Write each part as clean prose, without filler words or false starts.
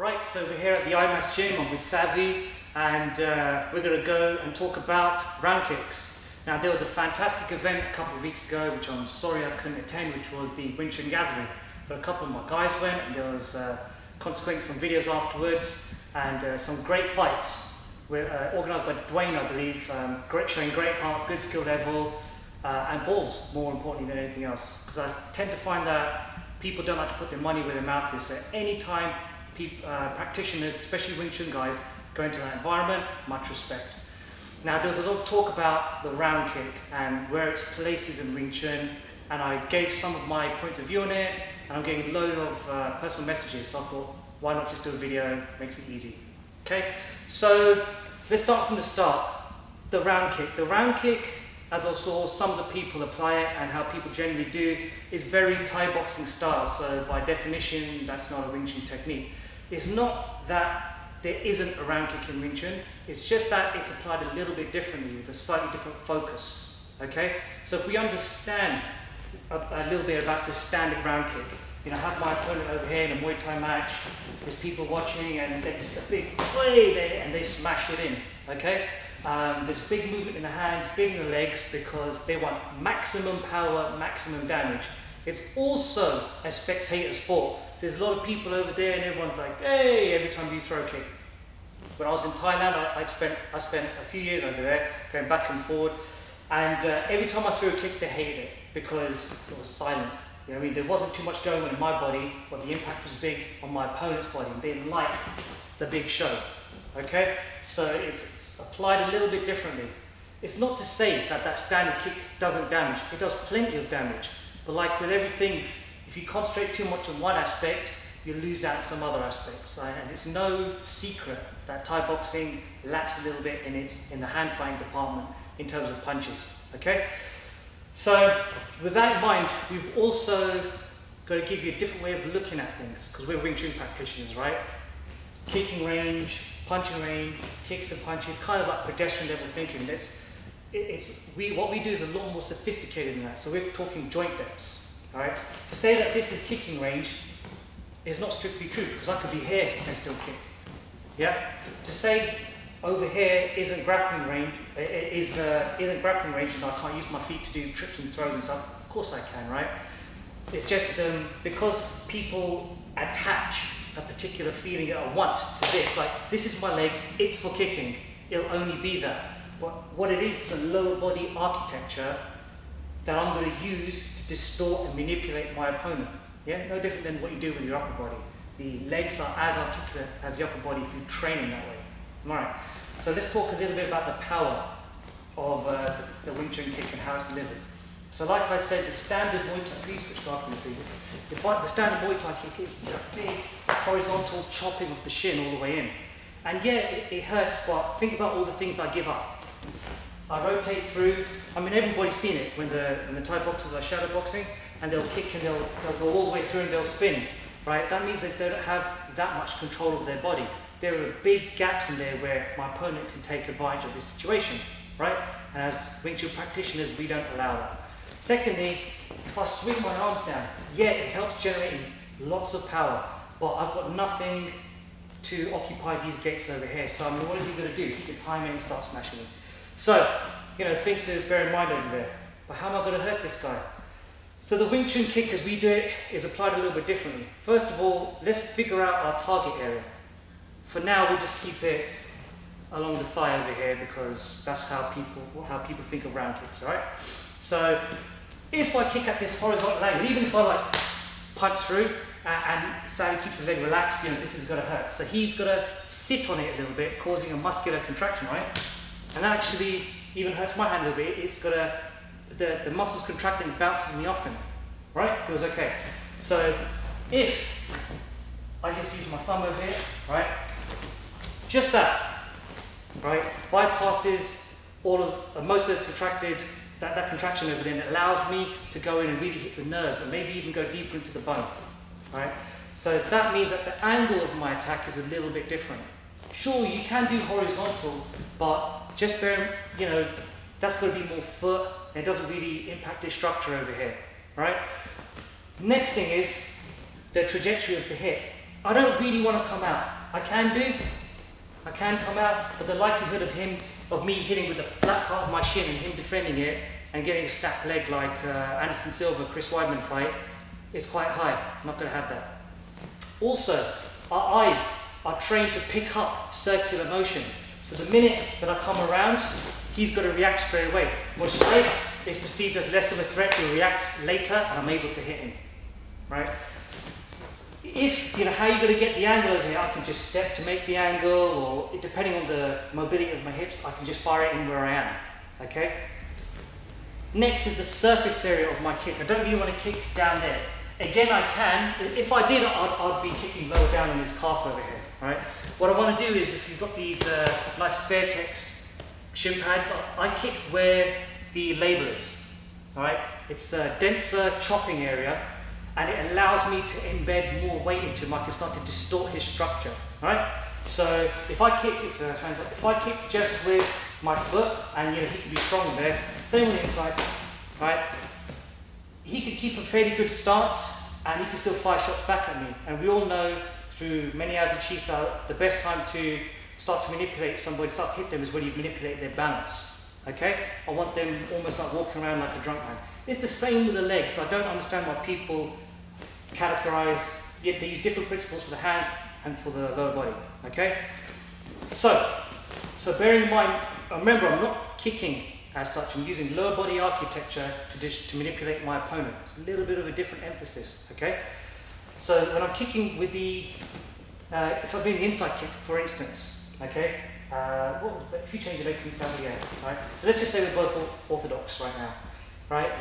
Right, so we're here at the IMAS gym. I'm with Savvy, and we're going to go and talk about round kicks. Now, there was a fantastic event a couple of weeks ago, which I'm sorry I couldn't attend, which was the Chun gathering. But a couple of my guys went, and there was consequently some videos afterwards, and some great fights organised by Dwayne, I believe, showing great heart, good skill level, and balls, more importantly than anything else. Because I tend to find that people don't like to put their money where their mouth is. So anytime practitioners, especially Wing Chun guys, go into that environment, much respect. Now, there was a lot of talk about the round kick and where its place is in Wing Chun, and I gave some of my points of view on it, and I'm getting a load of personal messages, so I thought, why not just do a video, makes it easy. Okay, so let's start from the start. The round kick. The round kick, as I saw some of the people apply it and how people generally do, is very Thai boxing style, so by definition, that's not a Wing Chun technique. It's not that there isn't a round kick in Wing Chun, it's just that it's applied a little bit differently with a slightly different focus, okay? So if we understand a little bit about the standard round kick, you know, I have my opponent over here in a Muay Thai match, there's people watching and there's a big play there and they smash it in, okay? There's big movement in the hands, big in the legs, because they want maximum power, maximum damage. It's also a spectator sport. So there's a lot of people over there and everyone's like, hey, every time you throw a kick. When I was in Thailand, I spent a few years over there, going back and forward, and every time I threw a kick, they hated it, because it was silent. You know what I mean? There wasn't too much going on in my body, but the impact was big on my opponent's body. They didn't like the big show, okay? So it's applied a little bit differently. It's not to say that that standard kick doesn't damage. It does plenty of damage. But like with everything, if you concentrate too much on one aspect, you lose out some other aspects. And it's no secret that Thai boxing lacks a little bit in the hand fighting department in terms of punches, okay? So with that in mind, we've also got to give you a different way of looking at things, because we're Wing Chun practitioners, right? Kicking range, punching range, kicks and punches, kind of like pedestrian level thinking. What we do is a lot more sophisticated than that. So we're talking joint depths, right? To say that this is kicking range is not strictly true, because I could be here and still kick. Yeah. To say over here isn't grappling range, isn't grappling range, and I can't use my feet to do trips and throws and stuff. Of course I can, right? It's just because people attach a particular feeling or want to this, like this is my leg, it's for kicking, it'll only be that. But what it is a lower body architecture that I'm going to use to distort and manipulate my opponent. Yeah, no different than what you do with your upper body. The legs are as articulate as the upper body if you train in that way. Alright, so let's talk a little bit about the power of the Wing Chun kick and how it's delivered. So like I said, the standard Muay Thai, please switch off me please. The standard Muay Thai kick is a big horizontal chopping of the shin all the way in. And yeah, it hurts, but think about all the things I give up. I rotate through, I mean everybody's seen it when the Thai boxers are shadow boxing, and they'll kick and they'll go all the way through and they'll spin, right? That means that they don't have that much control of their body. There are big gaps in there where my opponent can take advantage of this situation, right? And as Wing Chun practitioners, we don't allow that. Secondly, if I swing my arms down, yeah, it helps generating lots of power, but I've got nothing to occupy these gates over here. So I mean, what is he going to do? He can time in and start smashing me. So, you know, things to bear in mind over there. But how am I going to hurt this guy? So the Wing Chun kick, as we do it, is applied a little bit differently. First of all, let's figure out our target area. For now, we'll just keep it along the thigh over here, because that's how people think of round kicks, all right? So if I kick at this horizontal angle, even if I like punch through and Sally keeps his leg relaxed, you know, this is going to hurt. So he's got to sit on it a little bit, causing a muscular contraction, right? And that actually even hurts my hand a little bit. It's got the muscles contract and bounces me off him, right? Feels okay. So if I just use my thumb over here, right? Just that, right? Bypasses all of most of those contracted. That contraction over there, and it allows me to go in and really hit the nerve and maybe even go deeper into the bone, right? So that means that the angle of my attack is a little bit different. Sure, you can do horizontal, but just bear, you know, that's going to be more foot, and it doesn't really impact this structure over here, right? Next thing is the trajectory of the hip. I don't really want to come out. I can come out, but the likelihood of me hitting with the flat part of my shin and him defending it and getting a stacked leg like Anderson Silva, Chris Weidman fight is quite high. I'm not going to have that. Also, our eyes are trained to pick up circular motions. So the minute that I come around, he's got to react straight away. What's straight is perceived as less of a threat to react later, and I'm able to hit him, right? If, how you're going to get the angle over here, I can just step to make the angle, or depending on the mobility of my hips, I can just fire it in where I am, okay? Next is the surface area of my kick. I don't really want to kick down there. Again, I can. If I did, I'd be kicking lower down on his calf over here, right? What I want to do is, if you've got these nice Fairtex shin pads, I kick where the label is, all right? It's a denser chopping area, and it allows me to embed more weight into him. I can start to distort his structure, all right? So if I kick, if I kick just with my foot, and he can be strong there, same on the inside, right? He can keep a fairly good stance, and he can still fire shots back at me. And we all know through many hours of Chisao, the best time to start to manipulate somebody, start to hit them, is when you manipulate their balance. Okay? I want them almost like walking around like a drunk man. It's the same with the legs. I don't understand why people categorize, yet they use different principles for the hands and for the lower body. Okay? So bear in mind, remember, I'm not kicking as such. I'm using lower body architecture to manipulate my opponent. It's a little bit of a different emphasis, okay? So when I'm kicking with the, if I'm doing the inside kick, for instance, okay? If you change your leg from inside again, right? So let's just say we're both orthodox right now, right?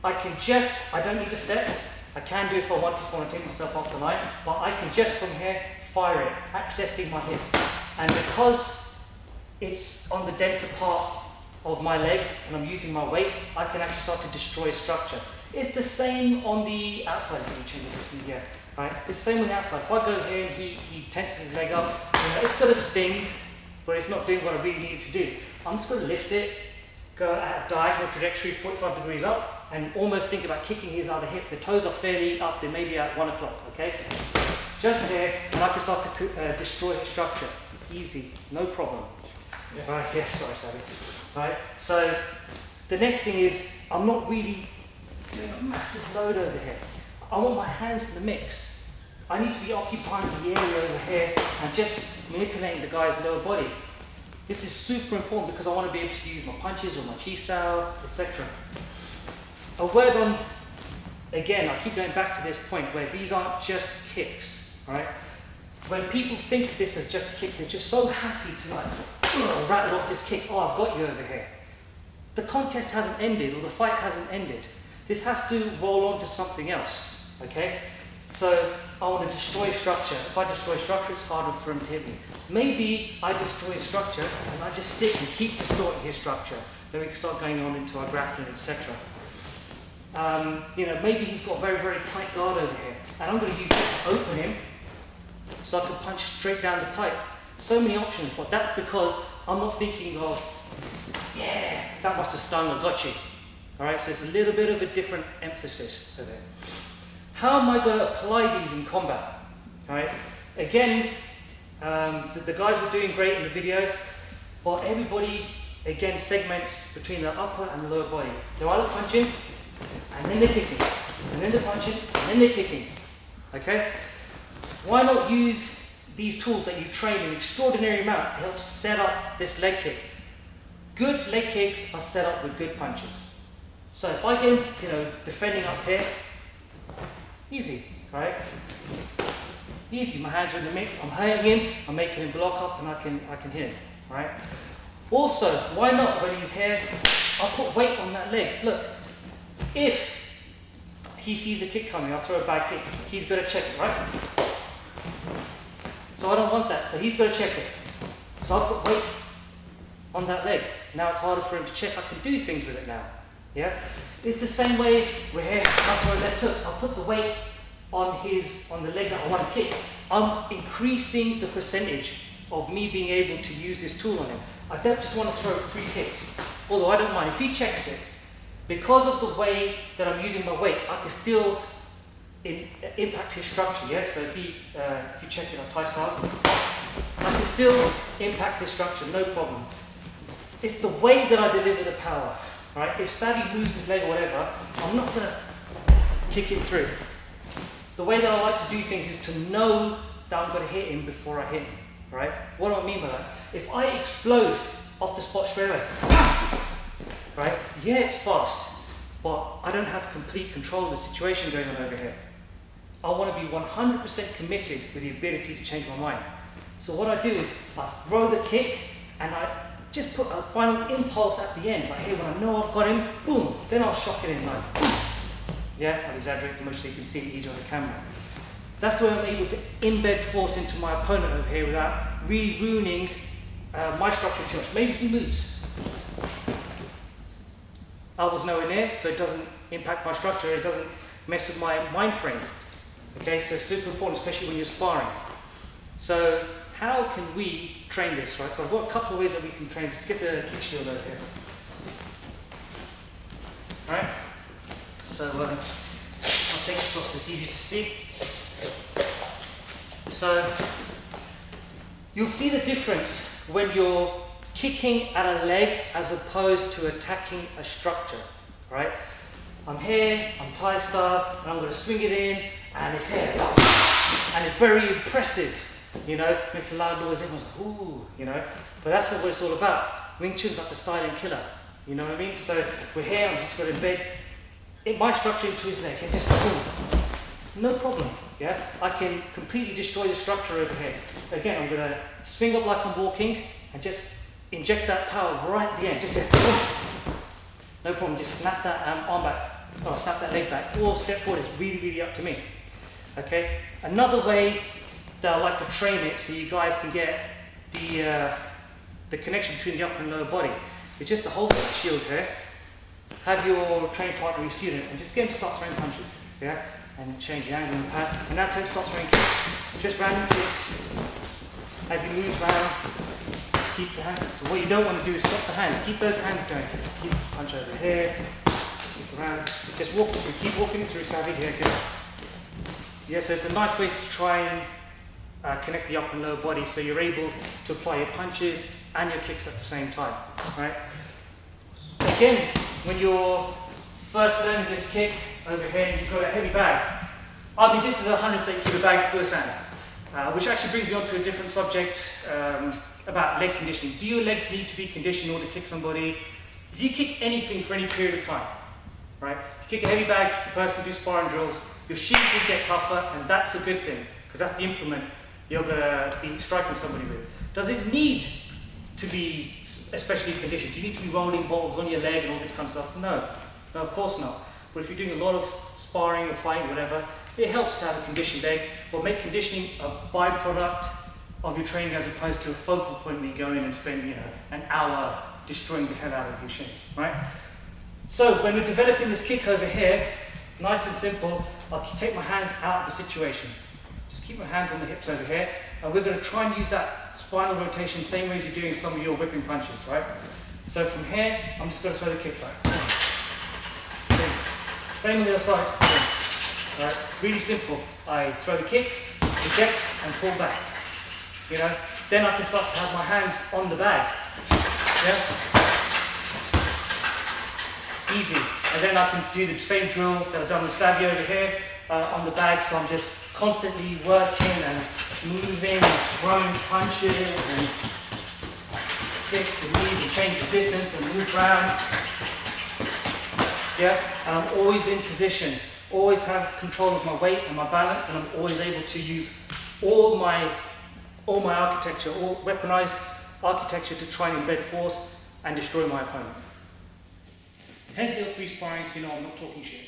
I don't need a step. I can do if I want to take myself off the line, but I can just from here fire it, accessing my hip. And because it's on the denser part of my leg and I'm using my weight, I can actually start to destroy structure. It's the same on the outside. Yeah, right? It's the same on the outside. If I go here and he tenses his leg up, it's got a sting, but it's not doing what I really need it to do. I'm just going to lift it, go at a diagonal trajectory, 45 degrees up, and almost think about kicking his other hip. The toes are fairly up, they may be at 1 o'clock, okay? Just there, and I can start to destroy his structure. Easy, no problem. Yeah. Right, yeah, sorry, Sally. Right, so the next thing is, I'm not really doing a massive load over here. I want my hands in the mix. I need to be occupying the area over here and just manipulating the guy's lower body. This is super important because I want to be able to use my punches or my chisao, etc. A word on, again, I keep going back to this point where these aren't just kicks, right? When people think of this as just a kick, they're just so happy to rattle off this kick. Oh, I've got you over here. The contest hasn't ended, or the fight hasn't ended. This has to roll on to something else, okay? So I want to destroy structure. If I destroy structure, it's harder for him to hit me. Maybe I destroy structure and I just sit and keep distorting his structure. Then we can start going on into our grappling, etc. Maybe he's got a very, very tight guard over here, and I'm going to use this to open him so I can punch straight down the pipe. So many options, but that's because I'm not thinking of, yeah, that must have stung, I got you. All right, so it's a little bit of a different emphasis to it. How am I going to apply these in combat? All right, again, the guys were doing great in the video, but everybody, again, segments between the upper and the lower body. They're either punching, and then they're kicking, and then they're punching, and then they're kicking, okay? Why not use these tools that you train an extraordinary amount to help set up this leg kick? Good leg kicks are set up with good punches. So if I can, defending up here, easy, right? Easy, my hands are in the mix, I'm hurting him, I'm making him block up, and I can hit him, right? Also, why not, when he's here, I'll put weight on that leg. Look, if he sees the kick coming, I'll throw a bad kick, he's going to check it, right? So I don't want that, so he's going to check it. So I'll put weight on that leg. Now it's harder for him to check. I can do things with it now. Yeah? It's the same way we're here, I'll throw a left hook. I'll put the weight on the leg that I want to kick. I'm increasing the percentage of me being able to use this tool on him. I don't just want to throw free kicks. Although I don't mind. If he checks it, because of the way that I'm using my weight, I can still impact his structure, yes? So if you check it on Thai style, I can still impact his structure, no problem. It's the way that I deliver the power, right? If Savvy moves his leg or whatever, I'm not going to kick it through. The way that I like to do things is to know that I'm going to hit him before I hit him, right? What do I mean by that? If I explode off the spot straight away, right? Yeah, it's fast, but I don't have complete control of the situation going on over here. I want to be 100% committed with the ability to change my mind. So what I do is I throw the kick and I just put a final impulse at the end. Like here, when I know I've got him, boom, then I'll shock it in like, boom. Yeah, I'll exaggerate the most so you can see it easier on the camera. That's the way I'm able to embed force into my opponent over here without really ruining my structure too much. Maybe he moves. I was nowhere near, so it doesn't impact my structure, it doesn't mess with my mind frame. Okay, so it's super important, especially when you're sparring. So how can we train this, right? So I've got a couple of ways that we can train. Let's get the kick shield over here. Alright? So I'll take it across so it's easier to see. So you'll see the difference when you're kicking at a leg as opposed to attacking a structure, right? I'm here, I'm Thai style, and I'm going to swing it in, and it's here. And it's very impressive, you know, makes a loud noise, everyone's like, ooh, you know. But that's not what it's all about. Wing Chun's like the silent killer, you know what I mean? So we're here, I'm just going to embed my structure into his leg, and just boom. It's no problem, yeah? I can completely destroy the structure over here. Again, I'm going to swing up like I'm walking, and just inject that power right at the end. Just here, boom. No problem, just snap that arm back. Oh, snap that leg back, or step forward. Is really, really up to me. Okay. Another way that I like to train it, so you guys can get the connection between the upper and lower body, is just to hold that shield here, have your training partner, your student, and just get him to start throwing punches. Yeah, and change the angle in the pad. And now start throwing kicks, just random kicks. As he moves around, keep the hands. So what you don't want to do is stop the hands. Keep those hands going. Keep the punch over here. Around. Just walk it through, keep walking it through, Savvy, here, good. Yeah, so it's a nice way to try and connect the upper and lower body so you're able to apply your punches and your kicks at the same time, right? Again, when you're first learning this kick over here and you've got a heavy bag, I mean, this is a 130 kilo bag first hand, which actually brings me on to a different subject about leg conditioning. Do your legs need to be conditioned in order to kick somebody? If you kick anything for any period of time, right? You kick a heavy bag, you person do sparring drills, your shins will get tougher, and that's a good thing, because that's the implement you're going to be striking somebody with. Does it need to be especially conditioned? Do you need to be rolling balls on your leg and all this kind of stuff? No, of course not. But if you're doing a lot of sparring or fighting, whatever, it helps to have a conditioned leg, or make conditioning a byproduct of your training as opposed to a focal point where you go in and spend, you know, an hour destroying the hell out of your shins, right? So when we're developing this kick over here, nice and simple, I'll take my hands out of the situation. Just keep my hands on the hips over here, and we're going to try and use that spinal rotation same way as you're doing some of your whipping punches, right? So from here, I'm just going to throw the kick back. Same on the other side. Right? Really simple. I throw the kick, eject, and pull back. You know, then I can start to have my hands on the bag. Yeah? Easy. And then I can do the same drill that I've done with Savvy over here on the bag. So I'm just constantly working and moving and throwing punches and kicks and knees and change the distance and move around. Yeah, and I'm always in position. Always have control of my weight and my balance, and I'm always able to use all my architecture, all weaponized architecture to try and embed force and destroy my opponent. Hence the free sparring, so you know I'm not talking shit.